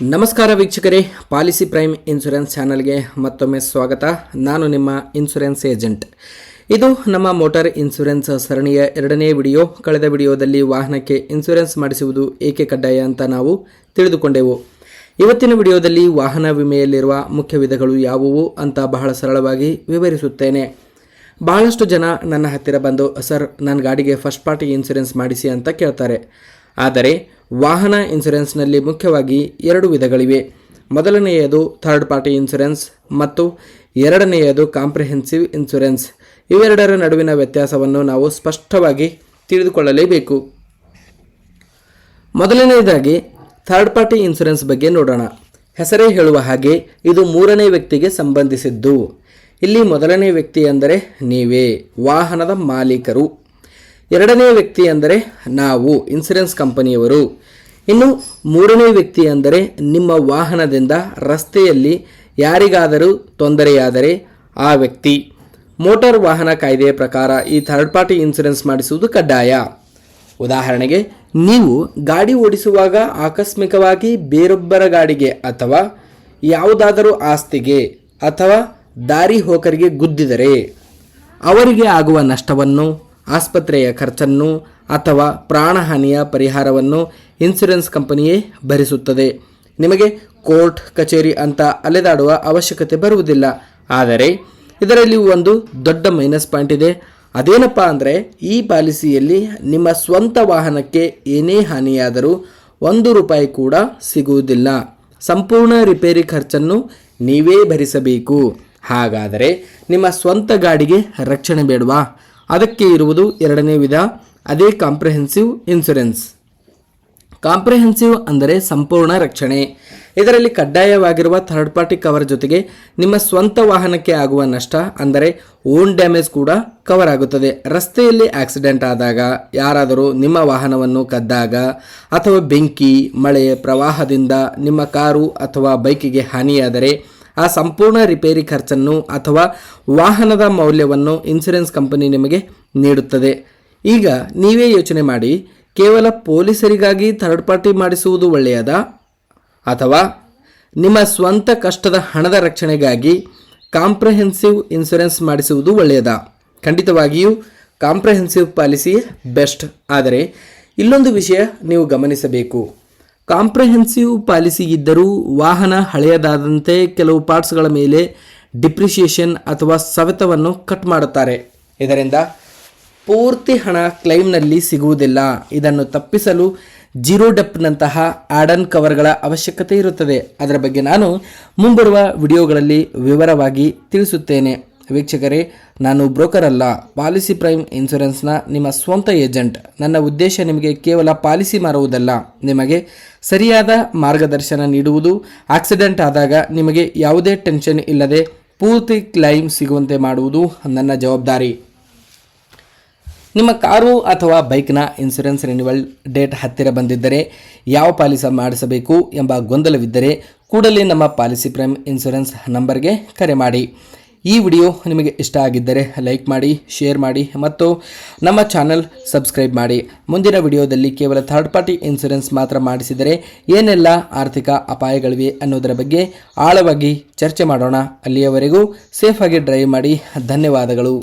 ನಮಸ್ಕಾರ ವೀಕ್ಷಕರೇ, policy prime insurance ಚಾನಲ್ಗೆ ಮತ್ತೊಮ್ಮೆ ಸ್ವಾಗತ. ನಾನು ನಿಮ್ಮ ಇನ್ಶೂರೆನ್ಸ್ ಏಜೆಂಟ್. ಇದು ನಮ್ಮ ಮೋಟಾರ್ ಇನ್ಶೂರೆನ್ಸ್ ಸರಣಿಯ ಎರಡನೇ ವಿಡಿಯೋ. ಕಳೆದ ವಿಡಿಯೋದಲ್ಲಿ ವಾಹನಕ್ಕೆ ಇನ್ಶೂರೆನ್ಸ್ ಮಾಡಿಸುವುದು ಏಕೆ ಕಡ್ಡಾಯ ಅಂತ ನಾವು ತಿಳಿದುಕೊಂಡೆವು. ಇವತ್ತಿನ ವಿಡಿಯೋದಲ್ಲಿ ವಾಹನ ವಿಮೆಯಲ್ಲಿರುವ ಮುಖ್ಯ ವಿಧಗಳು ಯಾವುವು ಅಂತ ಬಹಳ ಸರಳವಾಗಿ ವಿವರಿಸುತ್ತೇನೆ. ಬಹಳಷ್ಟು ಜನ ನನ್ನ ಹತ್ತಿರ ಬಂದು, ಸರ್ ನನ್ನ ಗಾಡಿಗೆ ಫಸ್ಟ್ ಪಾರ್ಟಿ ಇನ್ಶೂರೆನ್ಸ್ ಮಾಡಿಸಿ ಅಂತ ಕೇಳ್ತಾರೆ. ಆದರೆ ವಾಹನ ಇನ್ಶೂರೆನ್ಸ್ನಲ್ಲಿ ಮುಖ್ಯವಾಗಿ ಎರಡು ವಿಧಗಳಿವೆ. ಮೊದಲನೆಯದು ಥರ್ಡ್ ಪಾರ್ಟಿ ಇನ್ಶೂರೆನ್ಸ್ ಮತ್ತು ಎರಡನೆಯದು ಕಾಂಪ್ರಿಹೆನ್ಸಿವ್ ಇನ್ಶೂರೆನ್ಸ್. ಇವೆರಡರ ನಡುವಿನ ವ್ಯತ್ಯಾಸವನ್ನು ನಾವು ಸ್ಪಷ್ಟವಾಗಿ ತಿಳಿದುಕೊಳ್ಳಲೇಬೇಕು. ಮೊದಲನೆಯದಾಗಿ ಥರ್ಡ್ ಪಾರ್ಟಿ ಇನ್ಶೂರೆನ್ಸ್ ಬಗ್ಗೆ ನೋಡೋಣ. ಹೆಸರೇ ಹೇಳುವ ಹಾಗೆ ಇದು ಮೂರನೇ ವ್ಯಕ್ತಿಗೆ ಸಂಬಂಧಿಸಿದ್ದು. ಇಲ್ಲಿ ಮೊದಲನೇ ವ್ಯಕ್ತಿ ಅಂದರೆ ನೀವೇ, ವಾಹನದ ಮಾಲೀಕರು. ಎರಡನೇ ವ್ಯಕ್ತಿ ಅಂದರೆ ನಾವು, ಇನ್ಶೂರೆನ್ಸ್ ಕಂಪನಿಯವರು. ಇನ್ನು ಮೂರನೇ ವ್ಯಕ್ತಿ ಅಂದರೆ ನಿಮ್ಮ ವಾಹನದಿಂದ ರಸ್ತೆಯಲ್ಲಿ ಯಾರಿಗಾದರೂ ತೊಂದರೆಯಾದರೆ ಆ ವ್ಯಕ್ತಿ. ಮೋಟಾರ್ ವಾಹನ ಕಾಯ್ದೆಯ ಪ್ರಕಾರ ಈ ಥರ್ಡ್ ಪಾರ್ಟಿ ಇನ್ಶೂರೆನ್ಸ್ ಮಾಡಿಸುವುದು ಕಡ್ಡಾಯ. ಉದಾಹರಣೆಗೆ, ನೀವು ಗಾಡಿ ಓಡಿಸುವಾಗ ಆಕಸ್ಮಿಕವಾಗಿ ಬೇರೊಬ್ಬರ ಗಾಡಿಗೆ ಅಥವಾ ಯಾವುದಾದರೂ ಆಸ್ತಿಗೆ ಅಥವಾ ದಾರಿ ಹೋಕರಿಗೆ ಗುದ್ದಿದರೆ ಅವರಿಗೆ ಆಗುವ ನಷ್ಟವನ್ನು, ಆಸ್ಪತ್ರೆಯ ಖರ್ಚನ್ನು ಅಥವಾ ಪ್ರಾಣಹಾನಿಯ ಪರಿಹಾರವನ್ನು ಇನ್ಶೂರೆನ್ಸ್ ಕಂಪನಿಯೇ ಭರಿಸುತ್ತದೆ. ನಿಮಗೆ ಕೋರ್ಟ್ ಕಚೇರಿ ಅಂತ ಅಲೆದಾಡುವ ಅವಶ್ಯಕತೆ ಬರುವುದಿಲ್ಲ. ಆದರೆ ಇದರಲ್ಲಿ ಒಂದು ದೊಡ್ಡ ಮೈನಸ್ ಪಾಯಿಂಟ್ ಇದೆ. ಅದೇನಪ್ಪ ಅಂದರೆ, ಈ ಪಾಲಿಸಿಯಲ್ಲಿ ನಿಮ್ಮ ಸ್ವಂತ ವಾಹನಕ್ಕೆ ಏನೇ ಹಾನಿಯಾದರೂ ₹1 ಕೂಡ ಸಿಗುವುದಿಲ್ಲ. ಸಂಪೂರ್ಣ ರಿಪೇರಿ ಖರ್ಚನ್ನು ನೀವೇ ಭರಿಸಬೇಕು. ಹಾಗಾದರೆ ನಿಮ್ಮ ಸ್ವಂತ ಗಾಡಿಗೆ ರಕ್ಷಣೆ ಬೇಡವಾ? ಅದಕ್ಕೆ ಇರುವುದು ಎರಡನೇ ವಿಧ, ಅದೇ ಕಾಂಪ್ರಿಹೆನ್ಸಿವ್ ಇನ್ಶೂರೆನ್ಸ್. ಕಾಂಪ್ರಿಹೆನ್ಸಿವ್ ಅಂದರೆ ಸಂಪೂರ್ಣ ರಕ್ಷಣೆ. ಇದರಲ್ಲಿ ಕಡ್ಡಾಯವಾಗಿರುವ ಥರ್ಡ್ ಪಾರ್ಟಿ ಕವರ್ ಜೊತೆಗೆ ನಿಮ್ಮ ಸ್ವಂತ ವಾಹನಕ್ಕೆ ಆಗುವ ನಷ್ಟ ಅಂದರೆ ಓನ್ ಡ್ಯಾಮೇಜ್ ಕೂಡ ಕವರ್ ಆಗುತ್ತದೆ. ರಸ್ತೆಯಲ್ಲಿ ಆಕ್ಸಿಡೆಂಟ್ ಆದಾಗ, ಯಾರಾದರೂ ನಿಮ್ಮ ವಾಹನವನ್ನು ಕದ್ದಾಗ ಅಥವಾ ಬೆಂಕಿ, ಮಳೆ, ಪ್ರವಾಹದಿಂದ ನಿಮ್ಮ ಕಾರು ಅಥವಾ ಬೈಕಿಗೆ ಹಾನಿಯಾದರೆ ಆ ಸಂಪೂರ್ಣ ರಿಪೇರಿ ಖರ್ಚನ್ನು ಅಥವಾ ವಾಹನದ ಮೌಲ್ಯವನ್ನು ಇನ್ಶೂರೆನ್ಸ್ ಕಂಪನಿ ನಿಮಗೆ ನೀಡುತ್ತದೆ. ಈಗ ನೀವೇ ಯೋಚನೆ ಮಾಡಿ, ಕೇವಲ ಪೊಲೀಸರಿಗಾಗಿ ಥರ್ಡ್ ಪಾರ್ಟಿ ಮಾಡಿಸುವುದು ಒಳ್ಳೆಯದಾ ಅಥವಾ ನಿಮ್ಮ ಸ್ವಂತ ಕಷ್ಟದ ಹಣದ ರಕ್ಷಣೆಗಾಗಿ ಕಾಂಪ್ರಿಹೆನ್ಸಿವ್ ಇನ್ಶೂರೆನ್ಸ್ ಮಾಡಿಸುವುದು ಒಳ್ಳೆಯದಾ? ಖಂಡಿತವಾಗಿಯೂ ಕಾಂಪ್ರಿಹೆನ್ಸಿವ್ ಪಾಲಿಸಿ ಬೆಸ್ಟ್. ಆದರೆ ಇಲ್ಲೊಂದು ವಿಷಯ ನೀವು ಗಮನಿಸಬೇಕು. ಕಾಂಪ್ರಿಹೆನ್ಸಿವ್ ಪಾಲಿಸಿ ಇದ್ದರೂ ವಾಹನ ಹಳೆಯದಾದಂತೆ ಕೆಲವು ಪಾರ್ಟ್ಸ್ಗಳ ಮೇಲೆ ಡಿಪ್ರಿಷಿಯೇಷನ್ ಅಥವಾ ಸವೆತವನ್ನು ಕಟ್ ಮಾಡುತ್ತಾರೆ. ಇದರಿಂದ ಪೂರ್ತಿ ಹಣ ಕ್ಲೈಮ್ನಲ್ಲಿ ಸಿಗುವುದಿಲ್ಲ. ಇದನ್ನು ತಪ್ಪಿಸಲು ಜೀರೋ ಡೆಪ್ನಂತಹ ಆಡನ್ ಕವರ್ಗಳ ಅವಶ್ಯಕತೆ ಇರುತ್ತದೆ. ಅದರ ಬಗ್ಗೆ ನಾನು ಮುಂಬರುವ ವಿಡಿಯೋಗಳಲ್ಲಿ ವಿವರವಾಗಿ ತಿಳಿಸುತ್ತೇನೆ. ವೀಕ್ಷಕರೇ, ನಾನು ಬ್ರೋಕರ್ ಅಲ್ಲ, ಪಾಲಿಸಿ ಪ್ರೈಮ್ ಇನ್ಶೂರೆನ್ಸ್ನ ನಿಮ್ಮ ಸ್ವಂತ ಏಜೆಂಟ್. ನನ್ನ ಉದ್ದೇಶ ನಿಮಗೆ ಕೇವಲ ಪಾಲಿಸಿ ಮಾರುವುದಲ್ಲ, ನಿಮಗೆ ಸರಿಯಾದ ಮಾರ್ಗದರ್ಶನ ನೀಡುವುದು. ಆಕ್ಸಿಡೆಂಟ್ ಆದಾಗ ನಿಮಗೆ ಯಾವುದೇ ಟೆನ್ಷನ್ ಇಲ್ಲದೆ ಪೂರ್ತಿ ಕ್ಲೈಮ್ ಸಿಗುವಂತೆ ಮಾಡುವುದು ನನ್ನ ಜವಾಬ್ದಾರಿ. ನಿಮ್ಮ ಕಾರು ಅಥವಾ ಬೈಕ್ನ ಇನ್ಶೂರೆನ್ಸ್ ರಿನ್ಯೂವಲ್ ಡೇಟ್ ಹತ್ತಿರ ಬಂದಿದ್ದರೆ, ಯಾವ ಪಾಲಿಸಿ ಮಾಡಿಸಬೇಕು ಎಂಬ ಗೊಂದಲವಿದ್ದರೆ ಕೂಡಲೇ ನಮ್ಮ ಪಾಲಿಸಿ ಪ್ರೈಮ್ ಇನ್ಶೂರೆನ್ಸ್ ನಂಬರ್ಗೆ ಕರೆ ಮಾಡಿ. ಈ ವಿಡಿಯೋ ನಿಮಗೆ ಇಷ್ಟ ಆಗಿದ್ದರೆ ಲೈಕ್ ಮಾಡಿ, ಶೇರ್ ಮಾಡಿ ಮತ್ತು ನಮ್ಮ ಚಾನಲ್ ಸಬ್ಸ್ಕ್ರೈಬ್ ಮಾಡಿ. ಮುಂದಿನ ವಿಡಿಯೋದಲ್ಲಿ ಕೇವಲ ಥರ್ಡ್ ಪಾರ್ಟಿ ಇನ್ಶೂರೆನ್ಸ್ ಮಾತ್ರ ಮಾಡಿಸಿದರೆ ಏನೆಲ್ಲ ಆರ್ಥಿಕ ಅಪಾಯಗಳಿವೆ ಅನ್ನೋದರ ಬಗ್ಗೆ ಆಳವಾಗಿ ಚರ್ಚೆ ಮಾಡೋಣ. ಅಲ್ಲಿಯವರೆಗೂ ಸೇಫಾಗಿ ಡ್ರೈವ್ ಮಾಡಿ. ಧನ್ಯವಾದಗಳು.